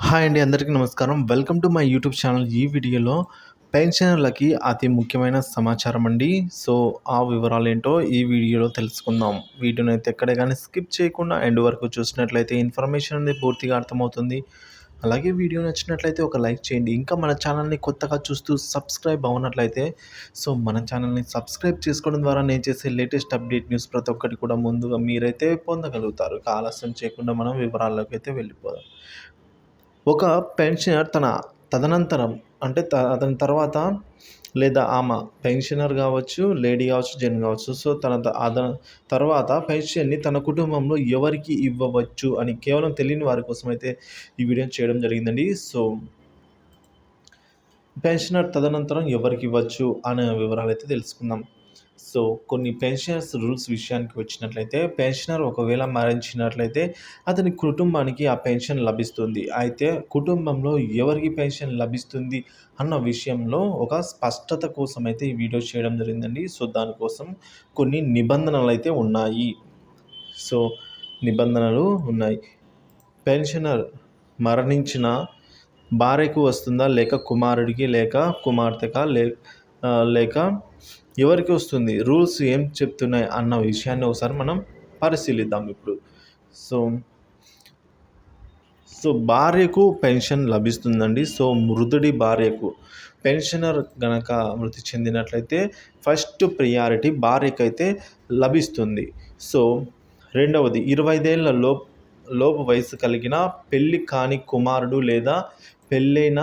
Hi అండి. అందరికీ నమస్కారం. Welcome to my YouTube channel. ఈ వీడియోలో పెన్షనర్లకి అతి ముఖ్యమైన సమాచారం అండి. సో, ఆ వివరాలేంటో ఈ వీడియోలో తెలుసుకుందాం. వీడియోనైతే ఎక్కడ గాని స్కిప్ చేయకుండా ఎండ్ వరకు చూసినట్లయితే ఇన్ఫర్మేషన్ అనేది పూర్తిగా అర్థమవుతుంది. అలాగే వీడియో నచ్చినట్లయితే ఒక లైక్ చేయండి. ఇంకా మన ఛానల్‌ని కొత్తగా చూస్తూ సబ్స్క్రైబ్ అవ్వనట్లయితే మన ఛానల్‌ని సబ్స్క్రైబ్ చేసుకోవడం ద్వారా నేను చేసే లేటెస్ట్ అప్డేట్ న్యూస్ ప్రతి ఒక్కటి కూడా ముందుగా మీరైతే పొందగలుగుతారు. ఇక ఆలస్యం చేయకుండా మనం వివరాల్లోకైతే వెళ్ళిపోదాం. ఒక పెన్షనర్ తదనంతరం అంటే అతని తర్వాత లేదా ఆమె పెన్షనర్ కావచ్చు, లేడీ కావచ్చు, జెంట్స్ కావచ్చు. సో, తర్వాత పెన్షన్‌ని తన కుటుంబంలో ఎవరికి ఇవ్వవచ్చు అని కేవలం తెలియని వారి కోసమైతే ఈ వీడియోని చేయడం జరిగిందండి. సో, పెన్షనర్ తదనంతరం ఎవరికి ఇవ్వచ్చు అనే వివరాలైతే తెలుసుకుందాం. సో, కొన్ని పెన్షనర్స్ రూల్స్ విషయానికి వచ్చినట్లయితే, పెన్షనర్ ఒకవేళ మరణించినట్లయితే అతని కుటుంబానికి ఆ పెన్షన్ లభిస్తుంది. అయితే కుటుంబంలో ఎవరికి పెన్షన్ లభిస్తుంది అన్న విషయంలో ఒక స్పష్టత కోసమైతే ఈ వీడియో చేయడం జరిగిందండి. సో, దానికోసం కొన్ని నిబంధనలైతే ఉన్నాయి. సో, నిబంధనలు ఉన్నాయి. పెన్షనర్ మరణించిన భార్యకు వస్తుందా? లేక కుమారుడికి, లేక కుమార్తెకా, లేక ఎవరికి వస్తుంది? రూల్స్ ఏం చెప్తున్నాయి అన్న విషయాన్ని ఒకసారి మనం పరిశీలిద్దాం ఇప్పుడు. సో, భార్యకు పెన్షన్ లభిస్తుందండి. సో, మృతుడి భార్యకు పెన్షనర్ గనక మృతి చెందినట్లయితే ఫస్ట్ ప్రియారిటీ భార్యకైతే లభిస్తుంది. సో, రెండవది 25 ఏళ్ల లోపు వయసు కలిగిన పెళ్లి కాని కుమారుడు లేదా పెళ్ళైన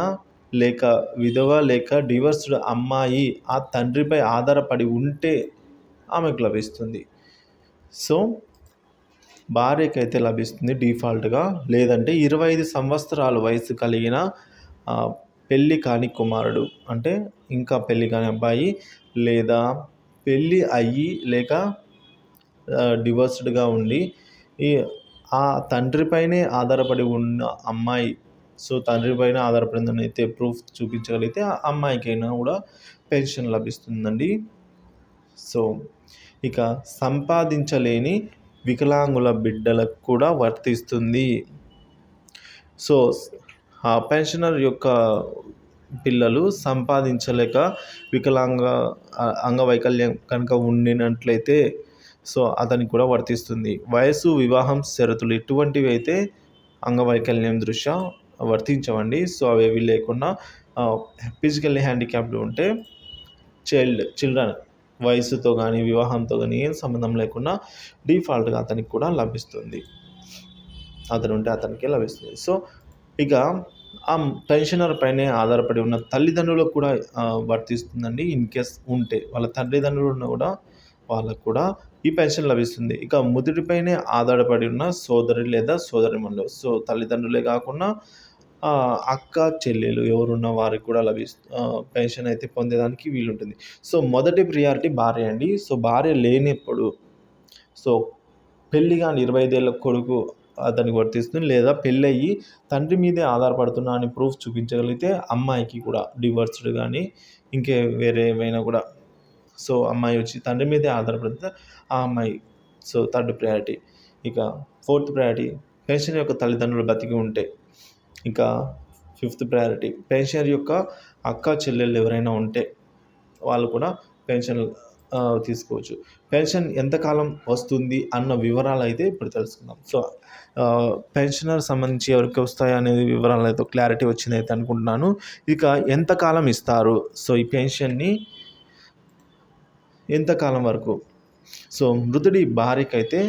లేక విధవ లేక డివోర్స్డ్ అమ్మాయి ఆ తండ్రిపై ఆధారపడి ఉంటే ఆమెకు లభిస్తుంది. సో, భార్యకైతే లభిస్తుంది డిఫాల్ట్‌గా. లేదంటే 25 సంవత్సరాల వయసు కలిగిన పెళ్లి కాని కుమారుడు అంటే ఇంకా పెళ్లి కాని అబ్బాయి లేదా పెళ్లి అయ్యి లేక డివోర్స్డ్‌గా ఉండి ఈ ఆ తండ్రిపైనే ఆధారపడి ఉన్న అమ్మాయి. సో, తండ్రి పైన ఆధారపడిందనైతే ప్రూఫ్ చూపించగలిగితే ఆ అమ్మాయికైనా కూడా పెన్షన్ లభిస్తుందండి. సో, ఇక సంపాదించలేని వికలాంగుల బిడ్డలకు కూడా వర్తిస్తుంది. సో, ఆ పెన్షనర్ యొక్క పిల్లలు సంపాదించలేక అంగవైకల్యం కనుక ఉండినట్లయితే సో, అతనికి కూడా వర్తిస్తుంది. వయసు, వివాహం షరతులు ఇటువంటివి అయితే అంగవైకల్యం దృష్ట్యా వర్తించవండి. సో, అవేవి లేకుండా ఫిజికల్లీ హ్యాండిక్యాప్డ్ ఉంటే చిల్డ్రన్ వయసుతో కానీ, వివాహంతో కానీ ఏం సంబంధం లేకుండా డిఫాల్ట్‌గా అతనికి కూడా లభిస్తుంది. అతనుంటే అతనికే లభిస్తుంది. సో, ఇక ఆ పెన్షనర్ పైనే ఆధారపడి ఉన్న తల్లిదండ్రులకు కూడా వర్తిస్తుందండి. ఇన్‌కేస్ ఉంటే వాళ్ళ తల్లిదండ్రులు ఉన్నా కూడా వాళ్ళకు కూడా ఈ పెన్షన్ లభిస్తుంది. ఇక మృతుడిపైనే ఆధారపడి ఉన్న సోదరి లేదా సోదరీమణులు. సో, తల్లిదండ్రులే కాకుండా అక్క, చెల్లెలు ఎవరున్న వారికి కూడా పెన్షన్ అయితే పొందేదానికి వీలుంటుంది. సో, మొదటి ప్రియారిటీ భార్య అండి. సో, భార్య లేనప్పుడు సో, పెళ్లి కాని 25 ఏళ్ల కొడుకు అతనికి వర్తిస్తుంది. లేదా పెళ్ళయ్యి తండ్రి మీదే ఆధారపడుతున్నా అని ప్రూఫ్ చూపించగలిగితే అమ్మాయికి కూడా డివోర్స్డ్ కానీ వేరే ఏమైనా కూడా సో, అమ్మాయి వచ్చి తండ్రి మీదే ఆధారపడితే ఆ అమ్మాయి సో, థర్డ్ ప్రయారిటీ. ఇక ఫోర్త్ ప్రయారిటీ పెన్షన్ యొక్క తల్లిదండ్రులు బతికి ఉంటే. ఇక ఫిఫ్త్ ప్రయారిటీ పెన్షనర్ యొక్క అక్క, చెల్లెళ్ళు ఎవరైనా ఉంటే వాళ్ళు కూడా పెన్షన్ తీసుకోవచ్చు. పెన్షన్ ఎంతకాలం వస్తుంది అన్న వివరాలు అయితే ఇప్పుడు తెలుసుకుందాం. సో, పెన్షనర్ సంబంధించి ఎవరికి వస్తాయి అనేది వివరాలైతే క్లారిటీ వచ్చిందైతే అనుకుంటున్నాను. ఇక ఎంతకాలం ఇస్తారు? సో, ఈ పెన్షన్‌ని ఎంతకాలం వరకు? సో, మృతుడి భార్యకైతే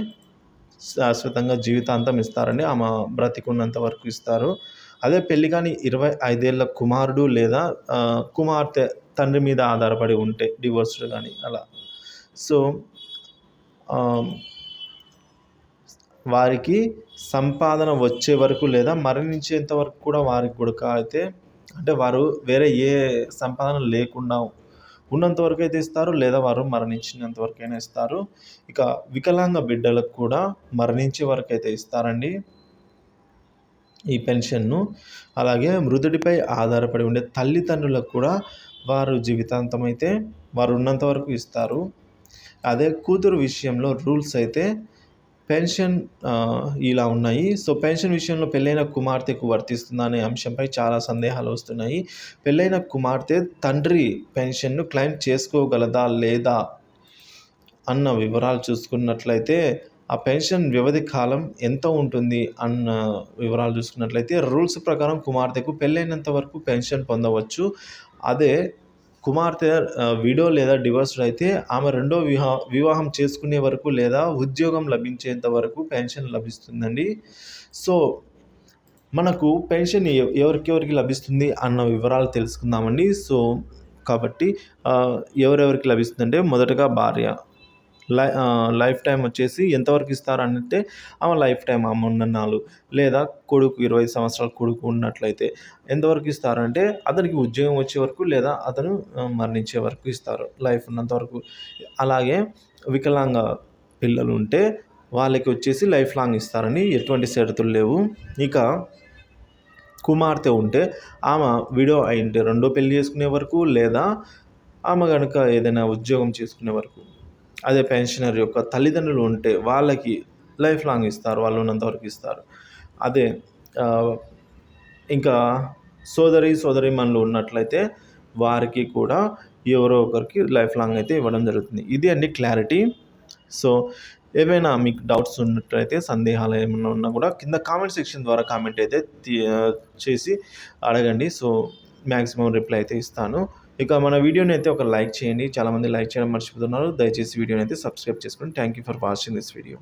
శాశ్వతంగా జీవితాంతం ఇస్తారండి. ఆమె బ్రతికున్నంత వరకు ఇస్తారు. అదే పెళ్లి కాని 25 ఏళ్ల కుమారుడు లేదా కుమార్తె తండ్రి మీద ఆధారపడి ఉంటే డివోర్స్డ్ కానీ అలా. సో, వారికి సంపాదన వచ్చే వరకు లేదా మరణించేంత వరకు కూడా వారికి కూడా అయితే అంటే వారు వేరే ఏ సంపాదన లేకుండా ఉన్నంత వరకు అయితే ఇస్తారు. లేదా వారు మరణించినంత వరకైనా ఇస్తారు. ఇక వికలాంగ బిడ్డలకు కూడా మరణించే వరకైతే ఇస్తారండి ఈ పెన్షన్‌ను. అలాగే మృతుడిపై ఆధారపడి ఉండే తల్లిదండ్రులకు కూడా వారు జీవితాంతం అయితే వారు ఉన్నంత వరకు ఇస్తారు. అదే కూతురు విషయంలో రూల్స్ అయితే పెన్షన్ ఇలా ఉన్నాయి. సో, పెన్షన్ విషయంలో పెళ్ళైన కుమార్తెకు వర్తిస్తుందా అనే అంశంపై చాలా సందేహాలు వస్తున్నాయి. పెళ్ళైన కుమార్తె తండ్రి పెన్షన్‌ను క్లెయిమ్ చేసుకోగలదా? లేదా? అన్న వివరాలు చూసుకున్నట్లయితే, ఆ పెన్షన్ వ్యవధి కాలం ఎంత ఉంటుంది అన్న వివరాలు చూసుకున్నట్లయితే, రూల్స్ ప్రకారం కుమార్తెకు పెళ్ళైనంత వరకు పెన్షన్ పొందవచ్చు. అదే కుమార్తె విడో లేదా డివోర్స్డ్ అయితే ఆమె రెండో వివాహం చేసుకునే వరకు లేదా ఉద్యోగం లభించేంత వరకు పెన్షన్ లభిస్తుందండి. సో, మనకు పెన్షన్ ఎవరికెవరికి లభిస్తుంది అన్న వివరాలు తెలుసుకుందామండి. సో, కాబట్టి ఎవరెవరికి లభిస్తుందంటే మొదటగా భార్య. లైఫ్ టైమ్ వచ్చేసి ఎంతవరకు ఇస్తారంటే ఆమె లైఫ్ టైమ్ ఆమె ఉన్నన్నాళ్ళు. లేదా కొడుకు 25 సంవత్సరాల కొడుకు ఉన్నట్లయితే ఎంతవరకు ఇస్తారంటే అతనికి ఉద్యోగం వచ్చే వరకు లేదా అతను మరణించే వరకు ఇస్తారు. లైఫ్ ఉన్నంత వరకు. అలాగే వికలాంగ పిల్లలు ఉంటే వాళ్ళకి వచ్చేసి లైఫ్ లాంగ్ ఇస్తారని ఎటువంటి షరతులు లేవు. ఇక కుమార్తె ఉంటే ఆమె విడో అయింటే రెండో పెళ్లి చేసుకునే వరకు లేదా ఆమె గనుక ఏదైనా ఉద్యోగం చేసుకునే వరకు. అదే పెన్షనర్ యొక్క తల్లిదండ్రులు ఉంటే వాళ్ళకి లైఫ్ లాంగ్ ఇస్తారు. వాళ్ళు ఉన్నంత వరకు ఇస్తారు. అదే ఇంకా సోదరీమణులు ఉన్నట్లయితే వారికి కూడా ఎవరో ఒకరికి లైఫ్ లాంగ్ అయితే ఇవ్వడం జరుగుతుంది. ఇది అండి క్లారిటీ. సో, ఏవైనా మీకు డౌట్స్ ఉన్నట్లయితే సందేహాలు ఏమన్నా ఉన్నా కూడా కింద కామెంట్ సెక్షన్ ద్వారా కామెంట్ అయితే చేసి అడగండి. సో, మ్యాక్సిమం రిప్లై అయితే ఇస్తాను. ఇక మన వీడియోని అయితే ఒక లైక్ చేయండి. చాలామంది లైక్ చేయడం మర్చిపోతున్నారు. దయచేసి వీడియోని అయితే సబ్స్క్రైబ్ చేసుకోండి. Thank you for watching this video.